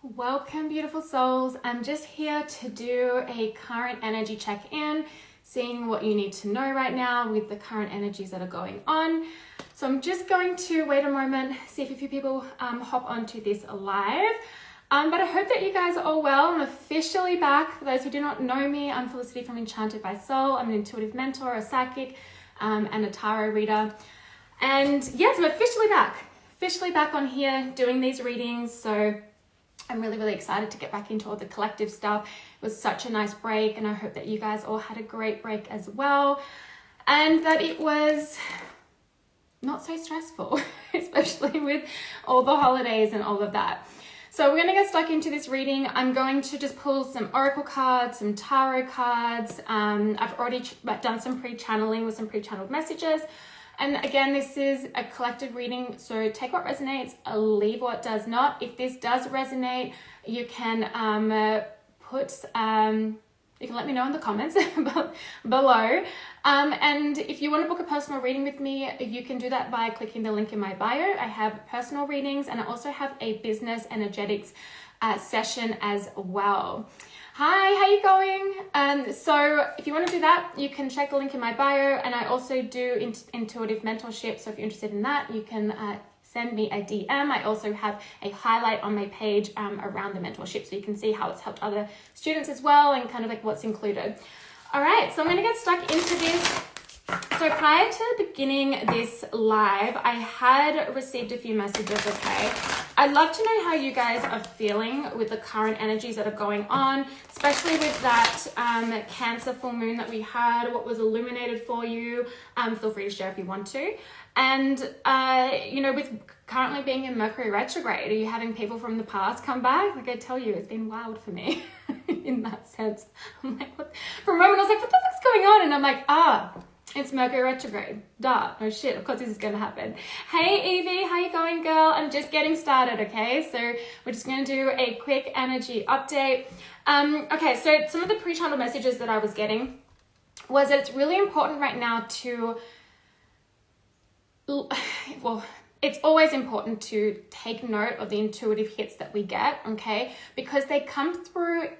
Welcome, beautiful souls. I'm just here to do a current energy check-in, seeing what you need to know right now with the current energies that are going on. So I'm just going to wait a moment, see if a few people hop onto this live. But I hope that you guys are all well. I'm officially back. For those who do not know me, I'm Felicity from Enchanted by Soul. I'm an intuitive mentor, a psychic, and a tarot reader. And yes, I'm officially back on here doing these readings. So I'm really, really excited to get back into all the collective stuff. It was such a nice break, and I hope that you guys all had a great break as well, and that it was not so stressful, especially with all the holidays and all of that. So we're going to get stuck into this reading. I'm going to just pull some oracle cards, some tarot cards. I've already done some pre-channeling with some pre-channeled messages. And again, this is a collective reading, so take what resonates, leave what does not. If this does resonate, you can you can let me know in the comments below. And if you want to book a personal reading with me, you can do that by clicking the link in my bio. I have personal readings, and I also have a business energetics session as well. Hi, how you going? So if you want to do that, you can check the link in my bio, and I also do intuitive mentorship. So if you're interested in that, you can send me a DM. I also have a highlight on my page around the mentorship, so you can see how it's helped other students as well, and kind of like what's included. All right, so I'm going to get stuck into this. So prior to beginning this live, I had received a few messages, okay? I'd love to know how you guys are feeling with the current energies that are going on, especially with that Cancer full moon that we had, what was illuminated for you. Feel free to share if you want to. And, you know, with currently being in Mercury retrograde, are you having people from the past come back? Like I tell you, it's been wild for me in that sense. I'm like, what? For a moment, I was like, what the fuck's going on? And I'm like, it's Mercury retrograde. Duh. No shit. Of course this is going to happen. Hey, Evie. How you going, girl? I'm just getting started, okay? So we're just going to do a quick energy update. Okay, so some of the pre-channel messages that I was getting was that it's really important right now to... Well, it's always important to take note of the intuitive hits that we get, okay? Because they come through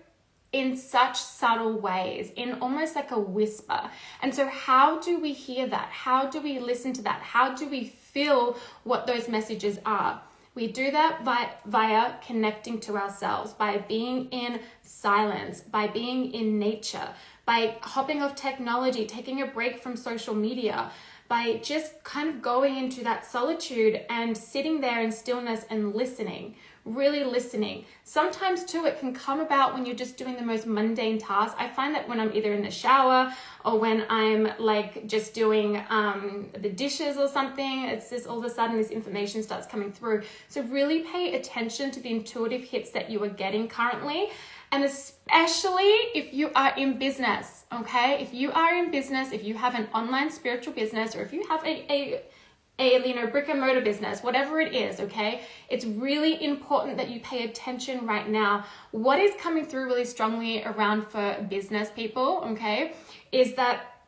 in such subtle ways, in almost like a whisper. And so how do we hear that? How do we listen to that? How do we feel what those messages are? We do that via connecting to ourselves, by being in silence, by being in nature, by hopping off technology, taking a break from social media, by just kind of going into that solitude and sitting there in stillness and listening, really listening. Sometimes too, it can come about when you're just doing the most mundane tasks. I find that when I'm either in the shower or when I'm like just doing the dishes or something, it's just all of a sudden this information starts coming through. So really pay attention to the intuitive hits that you are getting currently. And especially if you are in business, okay? If you are in business, if you have an online spiritual business, or if you have a you know, brick and mortar business, whatever it is, okay? It's really important that you pay attention right now. What is coming through really strongly around for business people, okay, is that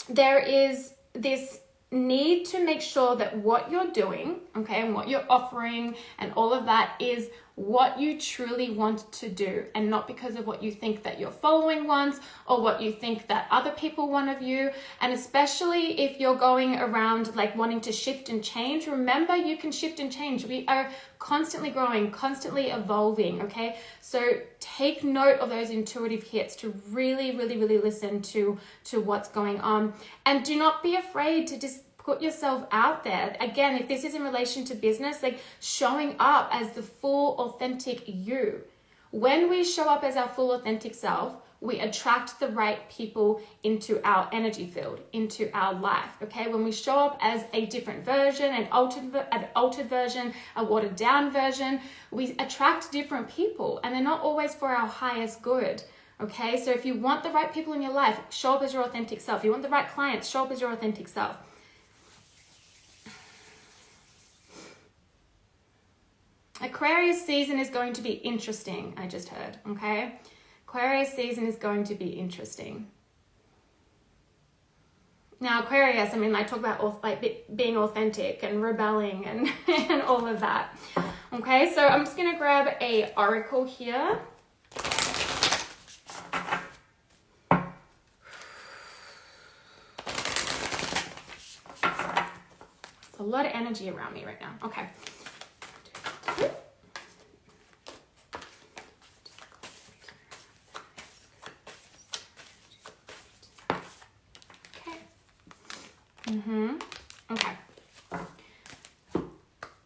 there is this need to make sure that what you're doing, okay, and what you're offering and all of that is what you truly want to do, and not because of what you think that your following wants or what you think that other people want of you. And especially if you're going around like wanting to shift and change, remember you can shift and change. We are constantly growing, constantly evolving, okay? So take note of those intuitive hits to really, really, really listen to what's going on. And do not be afraid to just put yourself out there. Again, if this is in relation to business, like showing up as the full authentic you. When we show up as our full authentic self, we attract the right people into our energy field, into our life, okay? When we show up as a different version, an altered version, a watered down version, we attract different people, and they're not always for our highest good. Okay, so if you want the right people in your life, show up as your authentic self. If you want the right clients, show up as your authentic self. Aquarius season is going to be interesting, I just heard, okay? Aquarius season is going to be interesting. Now, Aquarius, I mean, I talk about like being authentic and rebelling and, and all of that. Okay, so I'm just going to grab a oracle here. There's a lot of energy around me right now. Okay. Okay.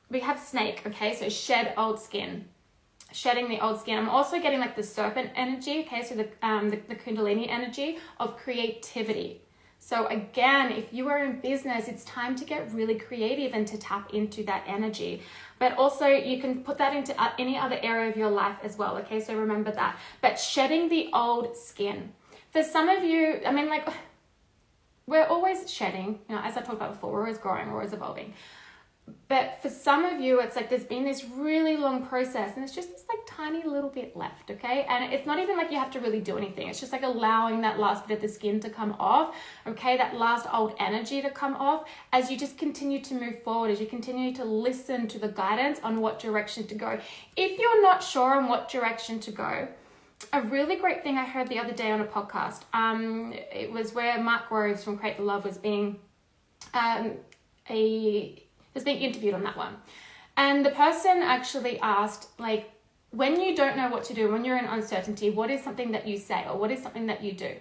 We have snake, okay? So shed old skin. Shedding the old skin. I'm also getting like the serpent energy, okay? So the Kundalini energy of creativity. So again, if you are in business, it's time to get really creative and to tap into that energy. But also you can put that into any other area of your life as well, okay? So remember that. But shedding the old skin. For some of you, I mean, like, we're always shedding, you know, as I talked about before, we're always growing, we're always evolving. But for some of you, it's like there's been this really long process and it's just this like tiny little bit left, okay? And it's not even like you have to really do anything. It's just like allowing that last bit of the skin to come off, okay? That last old energy to come off as you just continue to move forward, as you continue to listen to the guidance on what direction to go. If you're not sure on what direction to go, a really great thing I heard the other day on a podcast, it was where Mark Groves from Create the Love was being interviewed on that one. And the person actually asked, like, when you don't know what to do, when you're in uncertainty, what is something that you say or what is something that you do?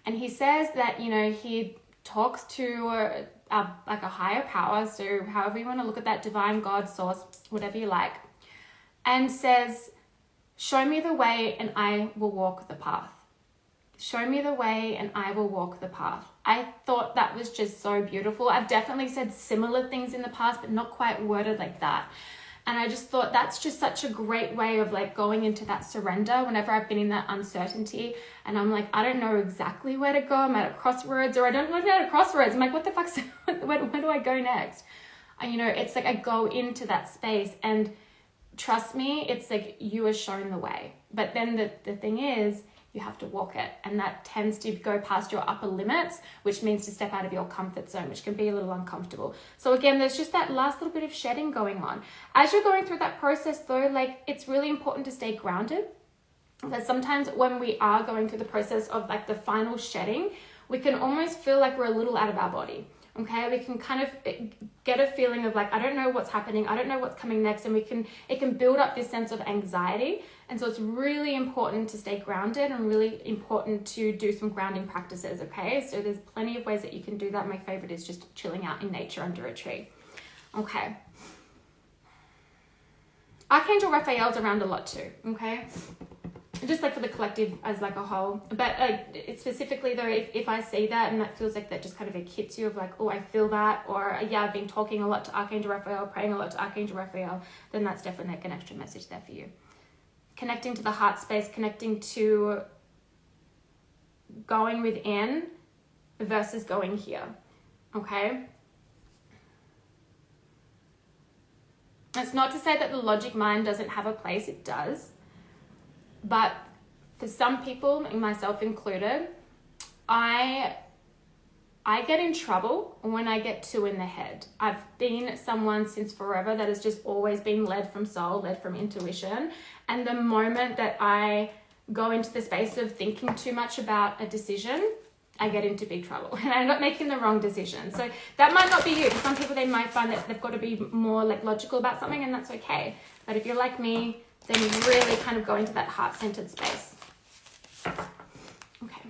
And he says that, you know, he talks to like a higher power, so however you want to look at that, divine, God, source, whatever you like, and says, show me the way and I will walk the path. Show me the way and I will walk the path. I thought that was just so beautiful. I've definitely said similar things in the past, but not quite worded like that. And I just thought that's just such a great way of like going into that surrender whenever I've been in that uncertainty and I'm like, I don't know exactly where to go. I'm at a crossroads, or I don't know at a crossroads. I'm like, what the fuck? Where do I go next? And, you know, it's like I go into that space and trust me, it's like you are shown the way. But then the thing is, you have to walk it, and that tends to go past your upper limits, which means to step out of your comfort zone, which can be a little uncomfortable. So again, there's just that last little bit of shedding going on. As you're going through that process though, like, it's really important to stay grounded, because sometimes when we are going through the process of like the final shedding, we can almost feel like we're a little out of our body. Okay, we can kind of get a feeling of like, I don't know what's happening, I don't know what's coming next, and it can build up this sense of anxiety. And so it's really important to stay grounded and really important to do some grounding practices, okay? So there's plenty of ways that you can do that. My favorite is just chilling out in nature under a tree. Okay. Archangel Raphael's around a lot too, okay? Just like for the collective as like a whole, but it's specifically though, if I see that and that feels like that just kind of hits you of like, oh, I feel that, or yeah, I've been talking a lot to Archangel Raphael, praying a lot to Archangel Raphael, then that's definitely like an extra message there for you. Connecting to the heart space, connecting to going within versus going here, okay? It's not to say that the logic mind doesn't have a place, it does. But for some people, and myself included, I get in trouble when I get too in the head. I've been someone since forever that has just always been led from soul, led from intuition. And the moment that I go into the space of thinking too much about a decision, I get into big trouble and I end up making the wrong decision. So that might not be you. For some people, they might find that they've got to be more like logical about something, and that's okay. But if you're like me, then you really kind of go into that heart-centered space. Okay.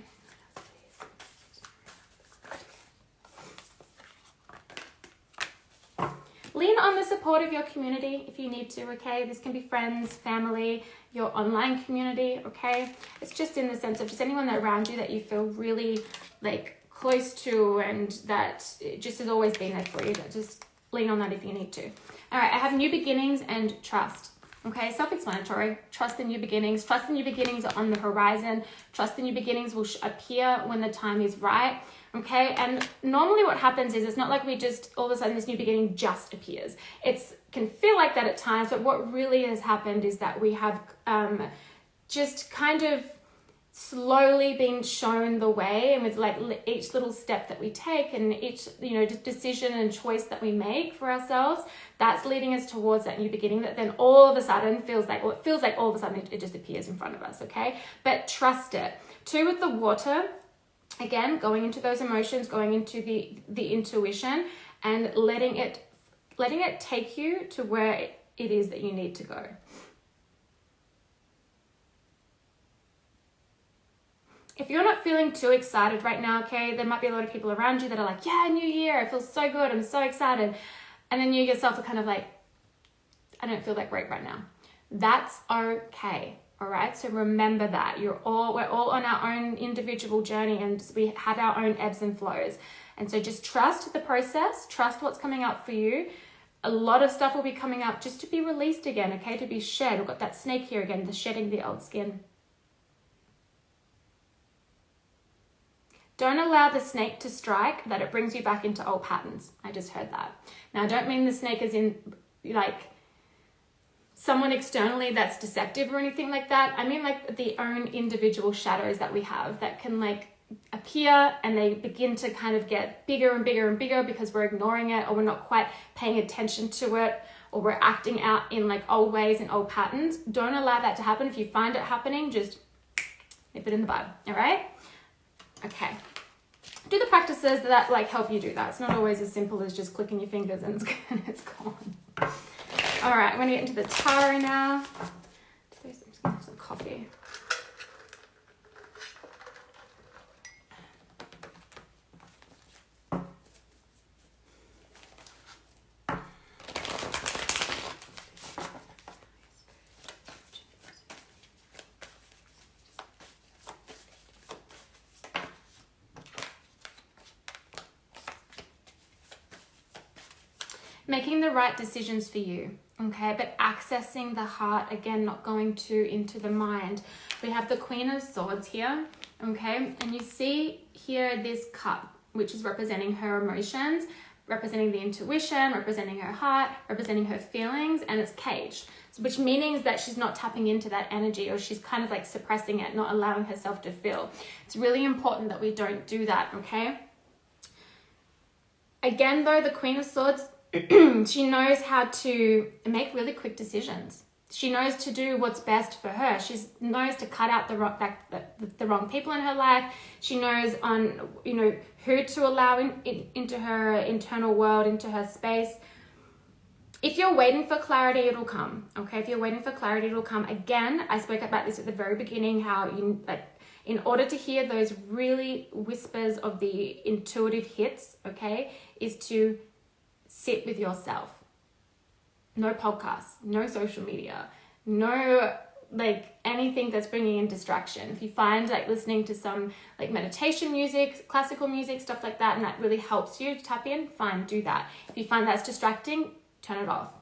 Lean on the support of your community if you need to, okay? This can be friends, family, your online community, okay? It's just in the sense of just anyone around you that you feel really like close to and that it just has always been there for you. Just lean on that if you need to. All right, I have new beginnings and trust. Okay, self-explanatory. Trust in new beginnings. Trust in new beginnings are on the horizon. Trust in new beginnings will appear when the time is right. Okay, and normally what happens is it's not like we just, all of a sudden this new beginning just appears. It can feel like that at times, but what really has happened is that we have just kind of slowly being shown the way, and with like each little step that we take and each, you know, decision and choice that we make for ourselves, that's leading us towards that new beginning that then all of a sudden feels like, well, it feels like all of a sudden it just appears in front of us, okay? But trust it. 2 with the water, again, going into those emotions, going into the intuition, and letting it take you to where it is that you need to go. If you're not feeling too excited right now, okay, there might be a lot of people around you that are like, yeah, new year, I feel so good, I'm so excited. And then you yourself are kind of like, I don't feel that great right now. That's okay, all right? So remember that. We're all on our own individual journey, and we have our own ebbs and flows. And so just trust the process, trust what's coming up for you. A lot of stuff will be coming up just to be released again, okay, to be shed. We've got that snake here again, the shedding the old skin. Don't allow the snake to strike, that it brings you back into old patterns. I just heard that. Now, I don't mean the snake as in like someone externally that's deceptive or anything like that. I mean like the own individual shadows that we have that can like appear, and they begin to kind of get bigger and bigger and bigger because we're ignoring it, or we're not quite paying attention to it, or we're acting out in like old ways and old patterns. Don't allow that to happen. If you find it happening, just nip it in the bud, all right? Okay, do the practices that like help you do that. It's not always as simple as just clicking your fingers and it's gone. All right, I'm gonna get into the tarot now. I'm just gonna have some coffee. Making the right decisions for you, okay? But accessing the heart, again, not going too into the mind. We have the Queen of Swords here, okay? And you see here this cup, which is representing her emotions, representing the intuition, representing her heart, representing her feelings, and it's caged. So, which means that she's not tapping into that energy, or she's kind of like suppressing it, not allowing herself to feel. It's really important that we don't do that, okay? Again, though, the Queen of Swords, she knows how to make really quick decisions. She knows to do what's best for her. She knows to cut out the wrong people in her life. She knows on, you know, who to allow into her internal world, into her space. If you're waiting for clarity, it'll come. Okay, if you're waiting for clarity, it'll come. Again, I spoke about this at the very beginning, how you like, in order to hear those really whispers of the intuitive hits, okay, is to sit with yourself. No podcasts, no social media, no like anything that's bringing in distraction. If you find like listening to some like meditation music, classical music, stuff like that, and that really helps you to tap in, fine, do that. If you find that's distracting, turn it off.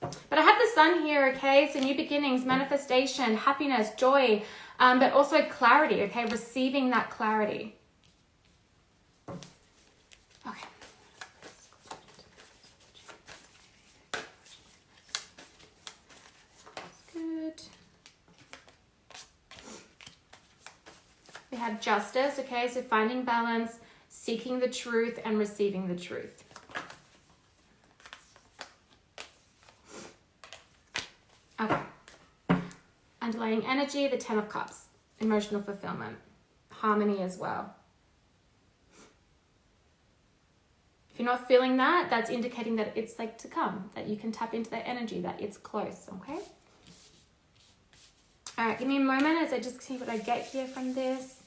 But I have the sun here, okay? So new beginnings, manifestation, happiness, joy, but also clarity, okay? Receiving that clarity. Okay. Good. We have justice, okay? So finding balance, seeking the truth, and receiving the truth. Okay. Underlying energy, the 10 of Cups, emotional fulfillment, harmony as well. If you're not feeling that, that's indicating that it's like to come, that you can tap into that energy, that it's close, okay? All right, give me a moment as I just see what I get here from this.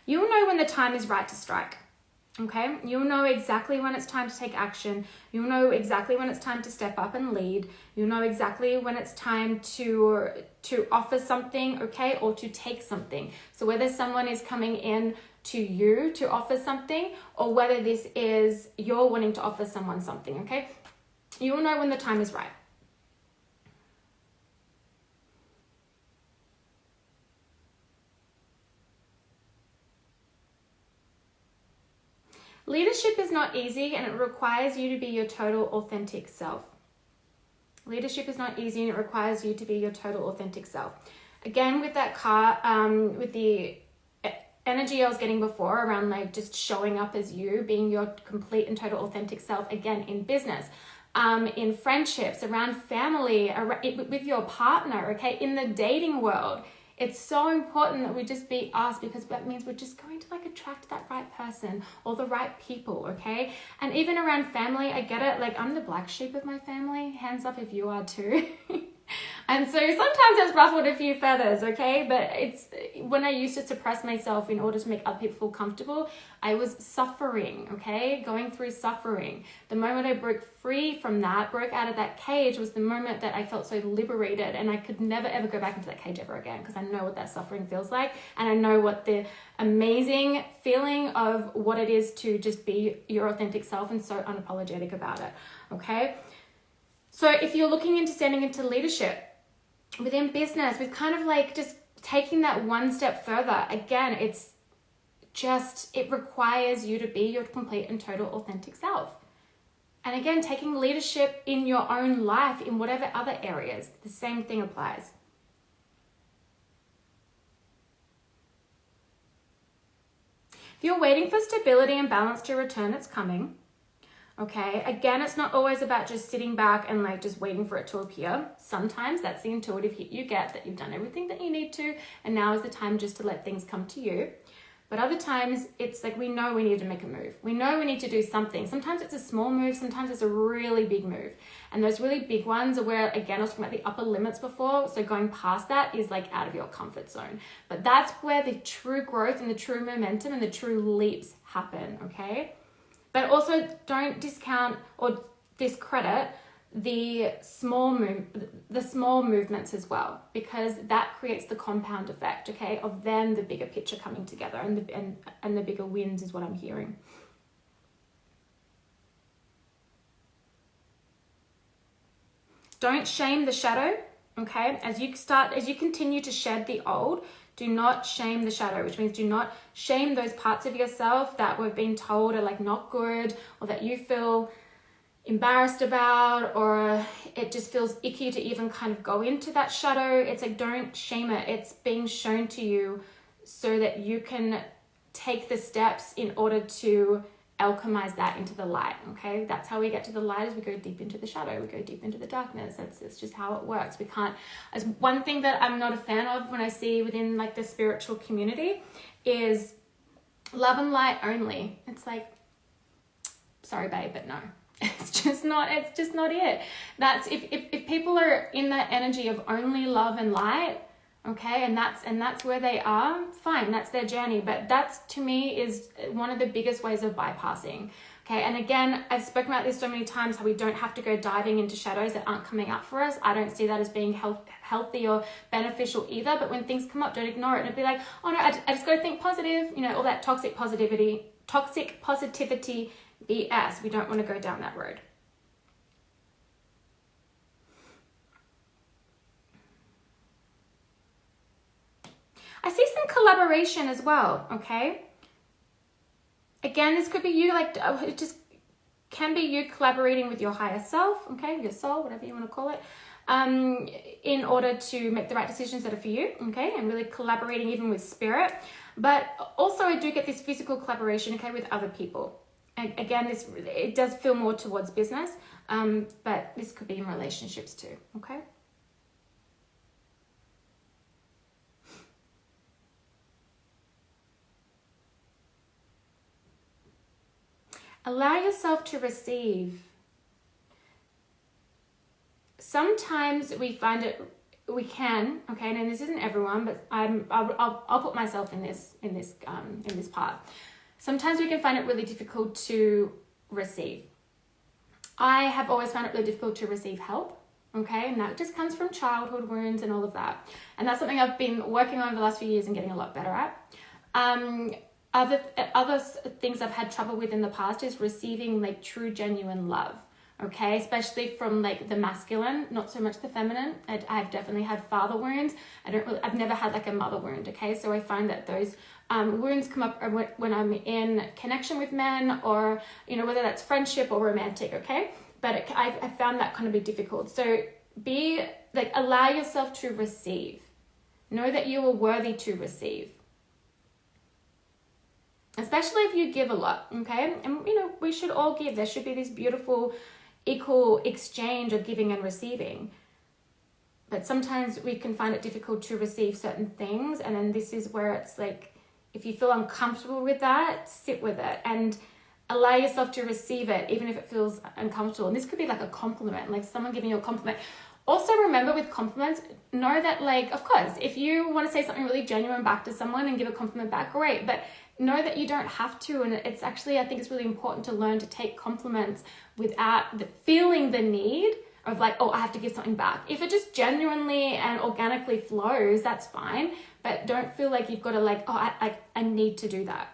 You'll know when the time is right to strike. Okay, you'll know exactly when it's time to take action. You'll know exactly when it's time to step up and lead. You'll know exactly when it's time to offer something, okay, or to take something. So whether someone is coming in to you to offer something, or whether this is you're wanting to offer someone something, okay, you'll know when the time is right. Leadership is not easy, and it requires you to be your total authentic self. Leadership is not easy, and it requires you to be your total authentic self. Again, with that card, with the energy I was getting before around like just showing up as you, being your complete and total authentic self, again, in business, in friendships, around family, with your partner, okay, in the dating world. It's so important that we just be us, because that means we're just going to like attract that right person or the right people, okay? And even around family, I get it. Like, I'm the black sheep of my family. Hands up if you are too. And so sometimes it's ruffled a few feathers, okay? But it's when I used to suppress myself in order to make other people feel comfortable, I was suffering, okay? Going through suffering. The moment I broke free from that, broke out of that cage, was the moment that I felt so liberated, and I could never ever go back into that cage ever again, because I know what that suffering feels like, and I know what the amazing feeling of what it is to just be your authentic self and so unapologetic about it, okay? So if you're looking into standing into leadership within business, with kind of like just taking that one step further, again, it requires you to be your complete and total authentic self. And again, taking leadership in your own life, in whatever other areas, the same thing applies. If you're waiting for stability and balance to return, it's coming. Okay, again, it's not always about just sitting back and like just waiting for it to appear. Sometimes that's the intuitive hit you get, that you've done everything that you need to, and now is the time just to let things come to you. But other times it's like, we know we need to make a move. We know we need to do something. Sometimes it's a small move, sometimes it's a really big move. And those really big ones are where, again, I was talking about the upper limits before. So going past that is like out of your comfort zone. But that's where the true growth and the true momentum and the true leaps happen, okay? But also don't discount or discredit the small movements as well, because that creates the compound effect, okay, of then the bigger picture coming together, and the bigger wins is what I'm hearing. Don't shame the shadow, okay? As you continue to shed the old, do not shame the shadow, which means do not shame those parts of yourself that we've been told are like not good, or that you feel embarrassed about, or it just feels icky to even kind of go into that shadow. It's like, don't shame it. It's being shown to you so that you can take the steps in order to alchemize that into the light, okay? That's how we get to the light, is we go deep into the shadow, we go deep into the darkness. It's just how it works. We can't, as one thing that I'm not a fan of when I see within like the spiritual community is love and light only. It's like, sorry babe, but no. It's just not it. That's if people are in that energy of only love and light, okay, and that's where they are, fine, that's their journey. But that's, to me, is one of the biggest ways of bypassing. Okay, and again, I've spoken about this so many times, how we don't have to go diving into shadows that aren't coming up for us. I don't see that as being healthy or beneficial either. But when things come up, don't ignore it and be like, oh no, I just got to think positive. You know, all that toxic positivity BS. We don't want to go down that road. I see some collaboration as well, okay? Again, this could be you, like, it just can be you collaborating with your higher self, okay? Your soul, whatever you want to call it, in order to make the right decisions that are for you, okay? And really collaborating even with spirit. But also I do get this physical collaboration, okay, with other people. Again, it does feel more towards business, but this could be in relationships too, okay? Allow yourself to receive. Sometimes we find it, we can, okay, and this isn't everyone, but I'll put myself in this part. Sometimes we can find it really difficult to receive. I have always found it really difficult to receive help, okay, and that just comes from childhood wounds and all of that. And that's something I've been working on over the last few years and getting a lot better at. Other things I've had trouble with in the past is receiving like true, genuine love, okay? Especially from like the masculine, not so much the feminine. I've definitely had father wounds. I've never had like a mother wound, okay? So I find that those wounds come up when I'm in connection with men, or, you know, whether that's friendship or romantic, okay? But I found that kind of be difficult. So allow yourself to receive. Know that you are worthy to receive. Especially if you give a lot, okay? And, you know, we should all give. There should be this beautiful, equal exchange of giving and receiving. But sometimes we can find it difficult to receive certain things. And then this is where it's like, if you feel uncomfortable with that, sit with it and allow yourself to receive it, even if it feels uncomfortable. And this could be like a compliment, like someone giving you a compliment. Also remember with compliments, know that, like, of course, if you want to say something really genuine back to someone and give a compliment back, great. But know that you don't have to. And it's actually, I think it's really important to learn to take compliments without feeling the need of like, oh, I have to give something back. If it just genuinely and organically flows, that's fine. But don't feel like you've got to like, oh, I need to do that.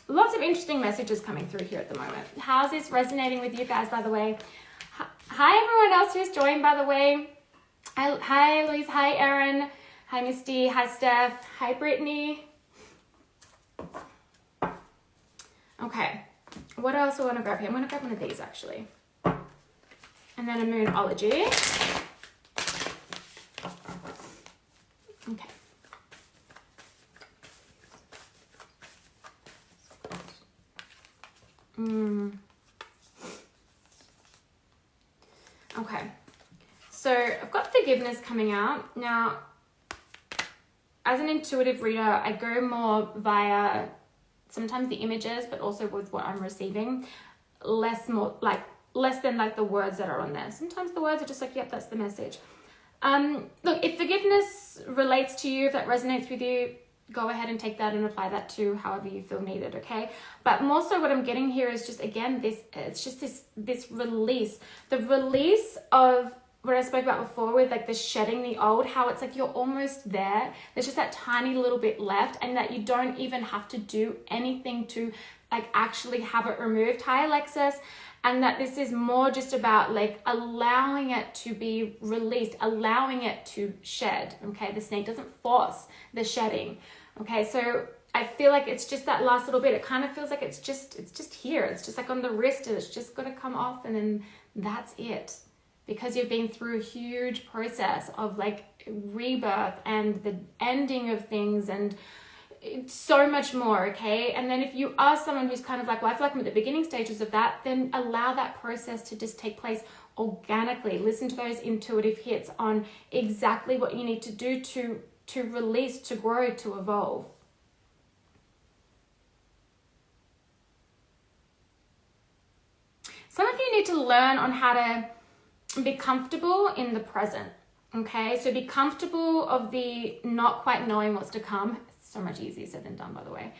Lots of interesting messages coming through here at the moment. How's this resonating with you guys, by the way? Hi, everyone else who's joined, by the way. Hi, Louise. Hi, Erin. Hi, Misty. Hi, Steph. Hi, Brittany. Okay. What else do I want to grab here? I'm going to grab one of these, actually. And then a Moonology. Okay. Okay, so I've got forgiveness coming out. Now, as an intuitive reader, I go more via sometimes the images, but also with what I'm receiving. Less than like the words that are on there. Sometimes the words are just like, yep, that's the message. Look, if forgiveness relates to you, if that resonates with you, go ahead and take that and apply that to however you feel needed, okay? But more so what I'm getting here is just, again, this release. The release of what I spoke about before with like the shedding the old, how it's like you're almost there. There's just that tiny little bit left, and that you don't even have to do anything to like actually have it removed. Hi, Alexis. And that this is more just about like allowing it to be released, allowing it to shed, okay? The snake doesn't force the shedding, okay? So I feel like it's just that last little bit. It kind of feels like it's just here. It's just like on the wrist, and it's just gonna come off, and then that's it. Because you've been through a huge process of like rebirth and the ending of things and so much more, okay? And then if you are someone who's kind of like, well, I feel like I'm at the beginning stages of that, then allow that process to just take place organically. Listen to those intuitive hits on exactly what you need to do to release, to grow, to evolve. Some of you need to learn on how to be comfortable in the present, okay? So be comfortable of the not quite knowing what's to come. So much easier said than done, by the way.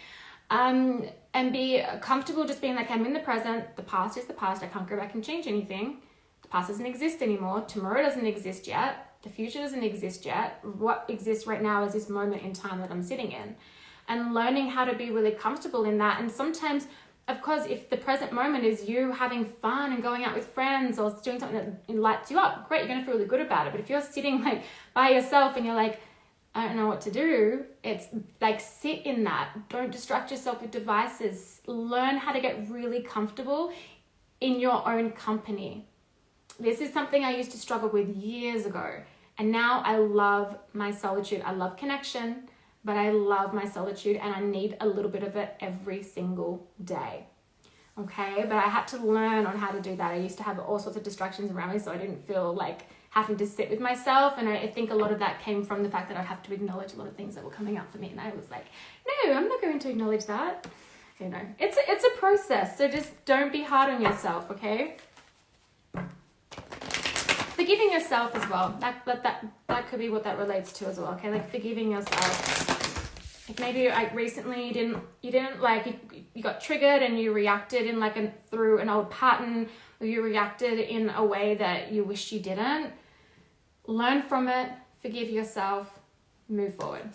And be comfortable just being like, I'm in the present. The past is the past. I can't go back and change anything. The past doesn't exist anymore. Tomorrow doesn't exist yet. The future doesn't exist yet. What exists right now is this moment in time that I'm sitting in. And learning how to be really comfortable in that. And sometimes, of course, if the present moment is you having fun and going out with friends or doing something that lights you up, great, you're going to feel really good about it. But if you're sitting like by yourself and you're like, I don't know what to do, it's like, sit in that. Don't distract yourself with devices. Learn how to get really comfortable in your own company. This is something I used to struggle with years ago. And now I love my solitude. I love connection, but I love my solitude, and I need a little bit of it every single day. Okay, but I had to learn on how to do that. I used to have all sorts of distractions around me, so I didn't feel like having to sit with myself. And I think a lot of that came from the fact that I'd have to acknowledge a lot of things that were coming up for me. And I was like, no, I'm not going to acknowledge that. You know, it's a process. So just don't be hard on yourself, okay? Forgiving yourself as well. That could be what that relates to as well, okay? Like forgiving yourself. If maybe like recently you didn't like, you got triggered and you reacted in like through an old pattern, or you reacted in a way that you wish you didn't. Learn from it, forgive yourself, move forward.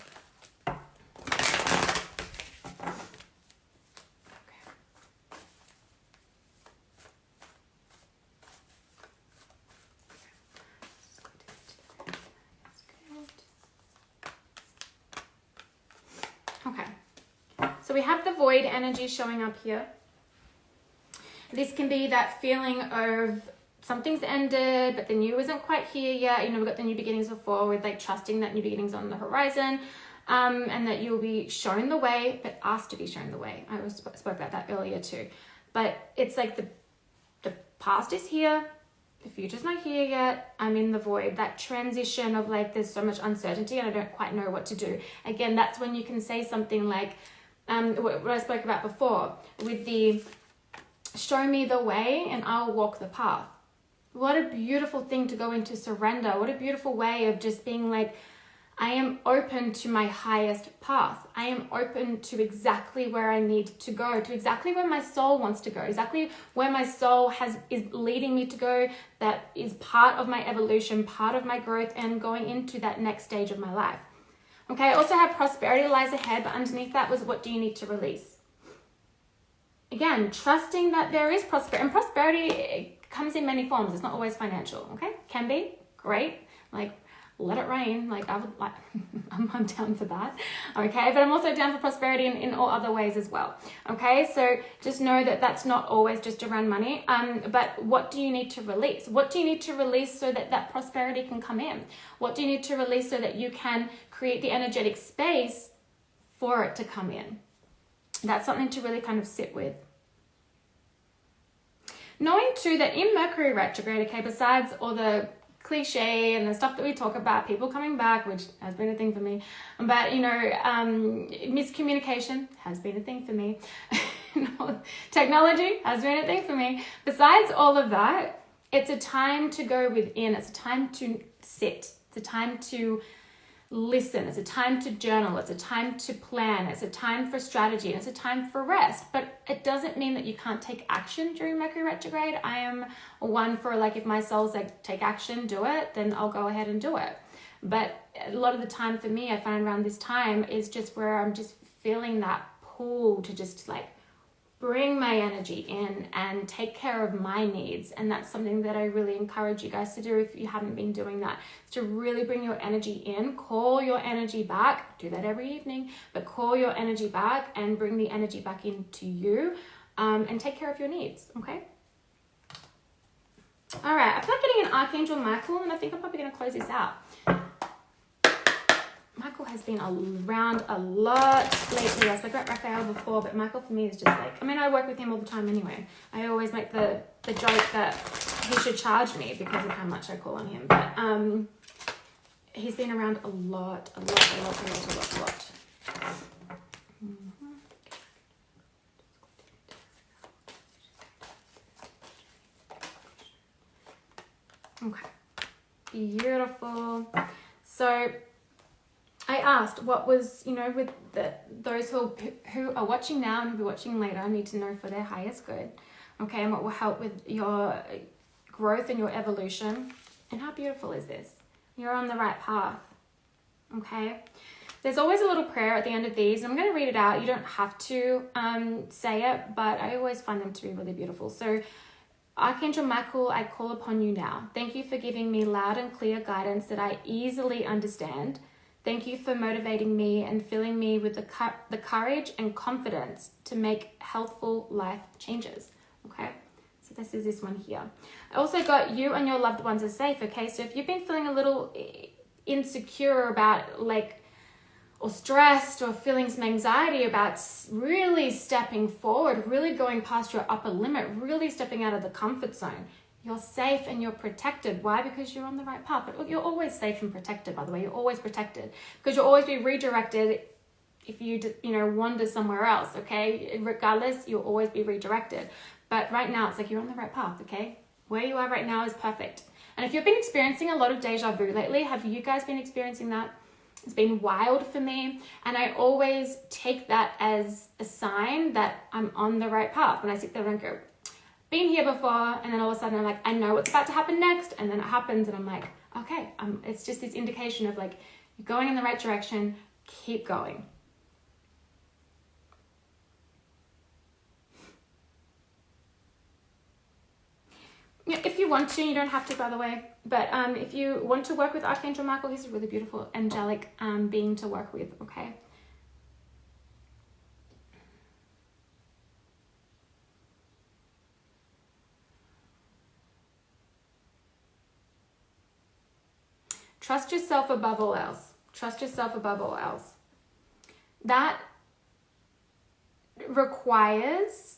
So we have the void energy showing up here. This can be that feeling of something's ended, but the new isn't quite here yet. You know, we've got the new beginnings before with like trusting that new beginnings on the horizon, and that you'll be shown the way, but asked to be shown the way. I spoke about that earlier too. But it's like the past is here, the future's not here yet, I'm in the void. That transition of like, there's so much uncertainty and I don't quite know what to do. Again, that's when you can say something like, what I spoke about before with the show me the way and I'll walk the path. What a beautiful thing to go into surrender. What a beautiful way of just being like, I am open to my highest path. I am open to exactly where I need to go, to exactly where my soul wants to go, exactly where my soul is leading me to go. That is part of my evolution, part of my growth, and going into that next stage of my life. Okay, I also have prosperity lies ahead, but underneath that was what do you need to release? Again, trusting that there is prosperity, and prosperity comes in many forms. It's not always financial, okay? Can be, great, like, let it rain, like I would like, I'm down for that, okay? But I'm also down for prosperity in all other ways as well, okay? So just know that that's not always just around money, but what do you need to release? What do you need to release so that that prosperity can come in? What do you need to release so that you can create the energetic space for it to come in? That's something to really kind of sit with. Knowing too that in Mercury retrograde, okay, besides all the cliche and the stuff that we talk about, people coming back, which has been a thing for me, but you know, miscommunication has been a thing for me. Technology has been a thing for me. Besides all of that, it's a time to go within. It's a time to sit. It's a time to listen. It's a time to journal. It's a time to plan. It's a time for strategy. It's a time for rest. But it doesn't mean that you can't take action during Mercury retrograde. I am one for like, if my soul's like, take action, do it, then I'll go ahead and do it. But a lot of the time for me, I find around this time is just where I'm just feeling that pull to just like bring my energy in and take care of my needs. And that's something that I really encourage you guys to do if you haven't been doing that, is to really bring your energy in, call your energy back, do that every evening, but call your energy back and bring the energy back into you, and take care of your needs, okay? All right, I feel like getting an Archangel Michael, and I think I'm probably gonna close this out. Michael has been around a lot lately. I spoke about Raphael before, but Michael for me is just like, I mean, I work with him all the time anyway. I always make the joke that he should charge me because of how much I call on him. But he's been around a lot. Okay, beautiful. So I asked what was, you know, with those who are watching now and who will be watching later, need to know for their highest good, okay, and what will help with your growth and your evolution. And how beautiful is this? You're on the right path, okay? There's always a little prayer at the end of these. I'm going to read it out. You don't have to say it, but I always find them to be really beautiful. So, Archangel Michael, I call upon you now. Thank you for giving me loud and clear guidance that I easily understand. Thank you for motivating me and filling me with the courage and confidence to make healthful life changes. Okay, so this is this one here. I also got you and your loved ones are safe. Okay, so if you've been feeling a little insecure about like, or stressed or feeling some anxiety about really stepping forward, really going past your upper limit, really stepping out of the comfort zone, you're safe and you're protected. Why? Because you're on the right path. But you're always safe and protected, by the way. You're always protected because you'll always be redirected if you wander somewhere else, okay? Regardless, you'll always be redirected. But right now, it's like you're on the right path, okay? Where you are right now is perfect. And if you've been experiencing a lot of deja vu lately, have you guys been experiencing that? It's been wild for me. And I always take that as a sign that I'm on the right path. When I sit there and go, been here before, and then all of a sudden I'm like, I know what's about to happen next, and then it happens, and I'm like, okay, it's just this indication of like, you're going in the right direction, keep going. Yeah, if you want to, you don't have to, by the way, but if you want to work with Archangel Michael, he's a really beautiful angelic being to work with, okay? Trust yourself above all else. Trust yourself above all else. That requires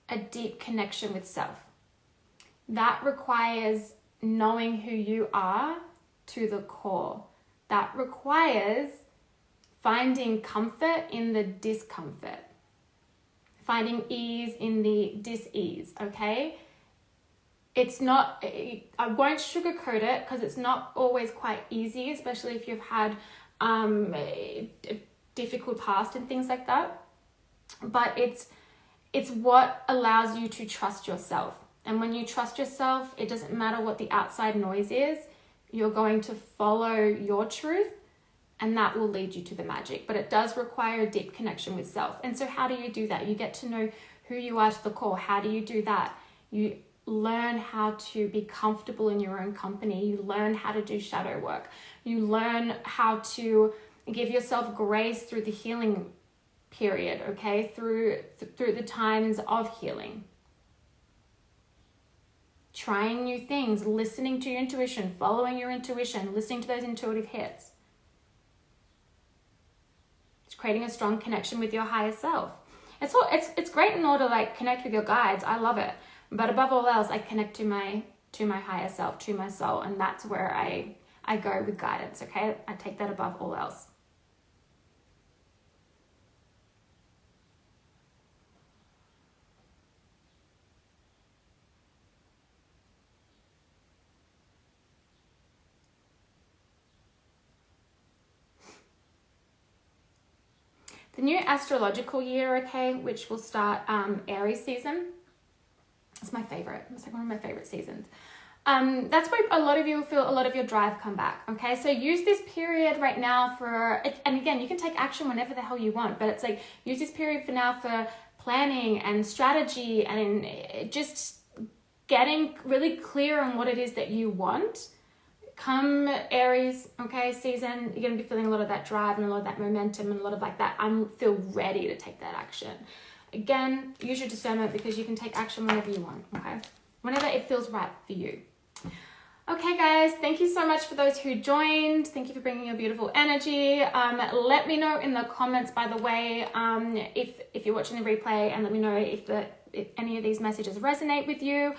a deep connection with self. That requires knowing who you are to the core. That requires finding comfort in the discomfort. Finding ease in the dis-ease, okay? It's not, I won't sugarcoat it because it's not always quite easy, especially if you've had a difficult past and things like that. But it's what allows you to trust yourself. And when you trust yourself, it doesn't matter what the outside noise is, you're going to follow your truth, and that will lead you to the magic. But it does require a deep connection with self. And so how do you do that? You get to know who you are to the core. How do you do that? You learn how to be comfortable in your own company. You learn how to do shadow work. You learn how to give yourself grace through the healing period, okay? Through the times of healing. Trying new things, listening to your intuition, following your intuition, listening to those intuitive hits. It's creating a strong connection with your higher self. It's great in order to like connect with your guides. I love it. But above all else, I connect to my higher self, to my soul, and that's where I go with guidance, okay? I take that above all else. The new astrological year, okay, which will start Aries season. It's my favorite. It's like one of my favorite seasons. That's where a lot of you will feel a lot of your drive come back, okay? So use this period right now for, and again, you can take action whenever the hell you want, but it's like, use this period for now for planning and strategy and just getting really clear on what it is that you want. Come Aries, okay, season, you're going to be feeling a lot of that drive and a lot of that momentum and a lot of like that, I feel ready to take that action. Again, use your discernment because you can take action whenever you want, okay? Whenever it feels right for you. Okay, guys, thank you so much for those who joined. Thank you for bringing your beautiful energy. Let me know in the comments, by the way, if you're watching the replay, and let me know if any of these messages resonate with you.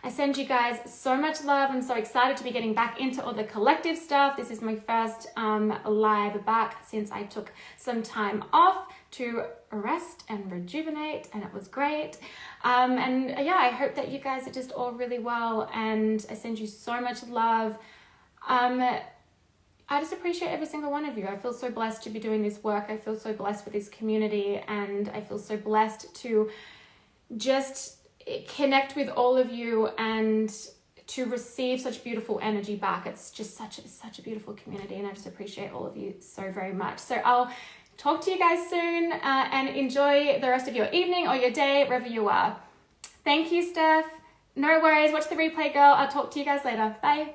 I send you guys so much love. I'm so excited to be getting back into all the collective stuff. This is my first live back since I took some time off to rest and rejuvenate, and it was great. And yeah, I hope that you guys are just all really well, and I send you so much love. I just appreciate every single one of you. I feel so blessed to be doing this work. I feel so blessed for this community, and I feel so blessed to just connect with all of you and to receive such beautiful energy back. It's just such a beautiful community, and I just appreciate all of you so very much. So I'll talk to you guys soon, and enjoy the rest of your evening or your day, wherever you are. Thank you, Steph. No worries. Watch the replay, girl. I'll talk to you guys later. Bye.